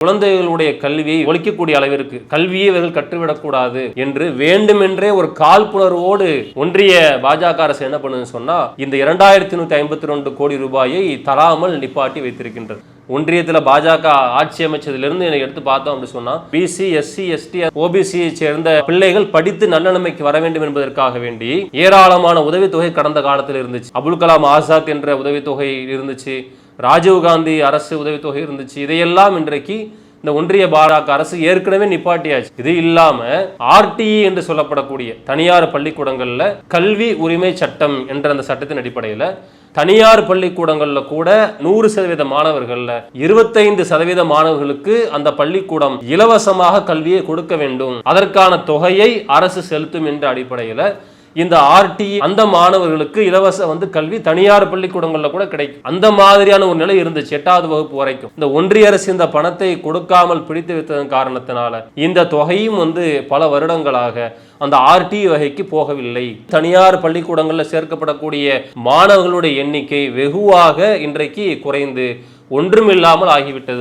குழந்தைகளுடைய கல்வியை ஒழிக்கக்கூடிய அளவிற்கு கல்வியை இவர்கள் கற்றுவிடக்கூடாது என்று வேண்டுமென்றே ஒரு காழ்ப்புணர்வோடு ஒன்றிய பாஜக அரசு என்ன பண்ணுதுன்னு சொன்னா இந்த 2152 கோடி ரூபாயை தராமல் நிப்பாட்டி வைத்திருக்கின்றது. ஒன்றியத்தில் பாஜக ஆட்சி அமைச்சதிலிருந்து எடுத்து பார்த்தோம் அப்படின்னு சொன்னா பிசி, எஸ்சி, எஸ்டி, ஓபிசியை சேர்ந்த பிள்ளைகள் படித்து நல்ல நிலைமைக்கு வர வேண்டும் என்பதற்காக வேண்டி ஏராளமான உதவித்தொகை கடந்த காலத்தில் இருந்துச்சு. அபுல் கலாம் ஆசாத் என்ற உதவித்தொகை இருந்துச்சு, ராஜீவ்காந்தி அரசு உதவித்தொகை இருந்துச்சு. இதையெல்லாம் இன்றைக்கு இந்த ஒன்றிய பாஜக அரசு ஏற்கனவே நிப்பாட்டியாச்சு. இது இல்லாம ஆர்டிஇ என்று சொல்லப்படக்கூடிய தனியார் பள்ளிக்கூடங்கள்ல கல்வி உரிமை சட்டம் என்ற அந்த சட்டத்தின் அடிப்படையில் தனியார் பள்ளிக்கூடங்கள்ல கூட 100% மாணவர்கள்ல 25% மாணவர்களுக்கு அந்த பள்ளிக்கூடம் இலவசமாக கல்வியை கொடுக்க வேண்டும், அதற்கான தொகையை அரசு செலுத்தும் என்ற அடிப்படையில் இந்த ஆர்டிஇ அந்த மாணவர்களுக்கு இலவச கல்வி தனியார் பள்ளிக்கூடங்கள்ல கூட கிடைக்கும். அந்த மாதிரியான ஒரு நிலை இருந்துச்சு 8வது வகுப்பு வரைக்கும். இந்த ஒன்றிய அரசு இந்த பணத்தை கொடுக்காமல் பிடித்து வைத்ததன் காரணத்தினால இந்த தொகையும் பல வருடங்களாக அந்த ஆர்டிஇ வகைக்கு போகவில்லை. தனியார் பள்ளிக்கூடங்களில் சேர்க்கப்படக்கூடிய மாணவர்களுடைய எண்ணிக்கை வெகுவாக இன்றைக்கு குறைந்து ஒன்றுமில்லாமல் ஆகிவிட்டது.